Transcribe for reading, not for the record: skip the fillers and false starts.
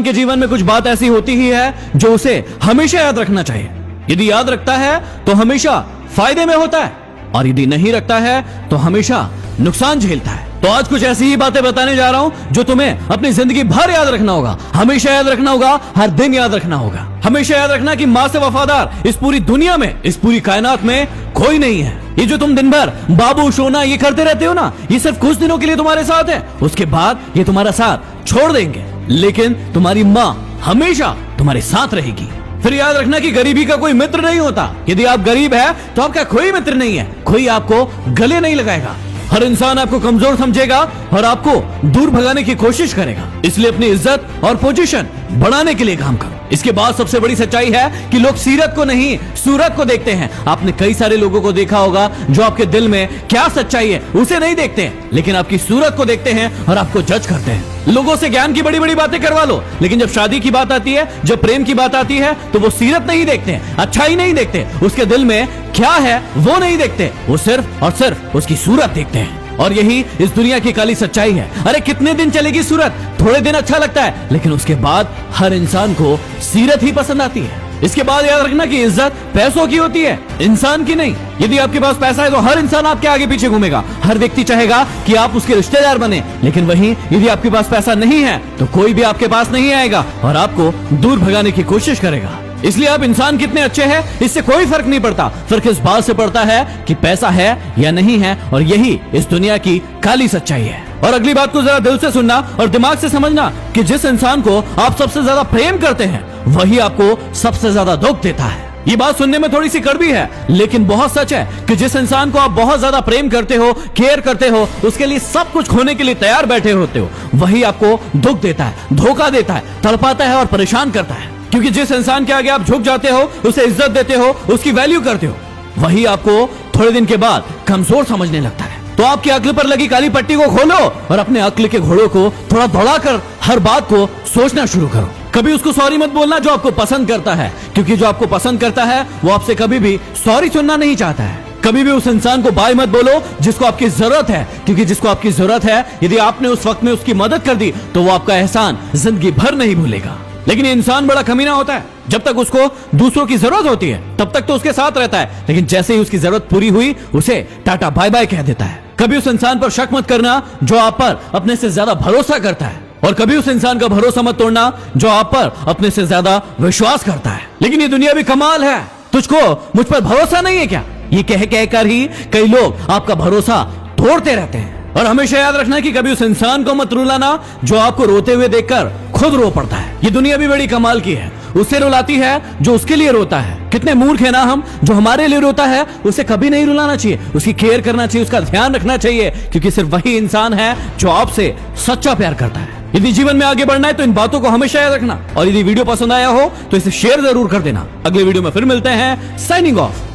इंसान के जीवन में कुछ बात ऐसी होती ही है जो उसे हमेशा याद रखना चाहिए। यदि याद रखता है तो हमेशा फायदे में होता है, और यदि नहीं रखता है तो हमेशा नुकसान झेलता है। तो आज कुछ ऐसी ही बातें बताने जा रहा हूं जो तुम्हें अपनी जिंदगी भर याद रखना होगा, हमेशा याद रखना होगा, हर दिन याद रखना होगा। हमेशा याद रखना कि मां से वफादार इस पूरी दुनिया में, इस पूरी कायनात में कोई नहीं है। ये जो तुम दिन भर बाबू सोना ये करते रहते हो ना, ये सिर्फ कुछ दिनों के लिए तुम्हारे साथ है, उसके बाद ये तुम्हारा साथ छोड़ देंगे। लेकिन तुम्हारी माँ हमेशा तुम्हारे साथ रहेगी। फिर याद रखना कि गरीबी का कोई मित्र नहीं होता। यदि आप गरीब है तो आपका कोई मित्र नहीं है, कोई आपको गले नहीं लगाएगा। हर इंसान आपको कमजोर समझेगा और आपको दूर भगाने की कोशिश करेगा। इसलिए अपनी इज्जत और पोजीशन बढ़ाने के लिए काम करो। इसके बाद सबसे बड़ी सच्चाई है कि लोग सीरत को नहीं सूरत को देखते हैं। आपने कई सारे लोगों को देखा होगा जो आपके दिल में क्या सच्चाई है उसे नहीं देखते हैं, लेकिन आपकी सूरत को देखते हैं और आपको जज करते हैं। लोगों से ज्ञान की बड़ी बड़ी बातें करवा लो, लेकिन जब शादी की बात आती है, जब प्रेम की बात आती है, तो वो सीरत नहीं देखते हैं, अच्छाई नहीं देखते, उसके दिल में क्या है वो नहीं देखते, वो सिर्फ और सिर्फ उसकी सूरत देखते हैं। और यही इस दुनिया की काली सच्चाई है। अरे कितने दिन चलेगी सूरत, थोड़े दिन अच्छा लगता है, लेकिन उसके बाद हर इंसान को सीरत ही पसंद आती है। इसके बाद याद रखना कि इज्जत पैसों की होती है, इंसान की नहीं। यदि आपके पास पैसा है तो हर इंसान आपके आगे पीछे घूमेगा, हर व्यक्ति चाहेगा कि आप उसके रिश्तेदार बने। लेकिन वहीं यदि आपके पास पैसा नहीं है तो कोई भी आपके पास नहीं आएगा और आपको दूर भगाने की कोशिश करेगा। इसलिए आप इंसान कितने अच्छे हैं इससे कोई फर्क नहीं पड़ता, फर्क इस बात से पड़ता है कि पैसा है या नहीं है, और यही इस दुनिया की काली सच्चाई है। और अगली बात को जरा दिल से सुनना और दिमाग से समझना कि जिस इंसान को आप सबसे ज्यादा प्रेम करते हैं वही आपको सबसे ज्यादा दुख देता है। ये बात सुनने में थोड़ी सी कड़वी है, लेकिन बहुत सच है कि जिस इंसान को आप बहुत ज्यादा प्रेम करते हो, केयर करते हो, उसके लिए सब कुछ खोने के लिए तैयार बैठे होते हो, वही आपको दुख देता है, धोखा देता है, तड़पाता है और परेशान करता है। क्योंकि जिस इंसान के आगे आप झुक जाते हो, उसे इज्जत देते हो, उसकी वैल्यू करते हो, वही आपको थोड़े दिन के बाद कमजोर समझने लगता है। तो आपकी अक्ल पर लगी काली पट्टी को खोलो और अपने अक्ल के घोड़ों को थोड़ा दौड़ाकर हर बात को सोचना शुरू करो। कभी उसको सॉरी मत बोलना जो आपको पसंद करता है, क्योंकि जो आपको पसंद करता है वो आपसे कभी भी सॉरी सुनना नहीं चाहता है। कभी भी उस इंसान को बाय मत बोलो जिसको आपकी जरूरत है, क्योंकि जिसको आपकी जरूरत है यदि आपने उस वक्त में उसकी मदद कर दी तो वो आपका एहसान जिंदगी भर नहीं भूलेगा। लेकिन ये इंसान बड़ा कमीना होता है, जब तक उसको दूसरों की जरूरत होती है तब तक तो उसके साथ रहता है, लेकिन जैसे ही उसकी जरूरत पूरी हुई उसे टाटा बाय बाय कह देता है। कभी उस इंसान पर शक मत करना जो आप पर अपने से ज्यादा भरोसा करता है, और कभी उस इंसान का भरोसा मत तोड़ना जो आप पर अपने से ज्यादा विश्वास करता है। लेकिन ये दुनिया भी कमाल है, तुझको मुझ पर भरोसा नहीं है क्या, ये कह कहकर ही कई लोग आपका भरोसा तोड़ते रहते हैं। और हमेशा याद रखना कि कभी उस इंसान को मत रुलाना जो आपको रोते हुए देखकर खुद रो पड़ता है। ये दुनिया भी बड़ी कमाल की है, उसे रुलाती है जो उसके लिए रोता है। कितने मूर्ख है ना हम, जो हमारे लिए रोता है उसे कभी नहीं रुलाना चाहिए, उसकी केयर करना चाहिए, उसका ध्यान रखना चाहिए, क्योंकि सिर्फ वही इंसान है जो आपसे सच्चा प्यार करता है। यदि जीवन में आगे बढ़ना है तो इन बातों को हमेशा याद रखना, और यदि वीडियो पसंद आया हो तो इसे शेयर जरूर कर देना। अगले वीडियो में फिर मिलते हैं, साइनिंग ऑफ।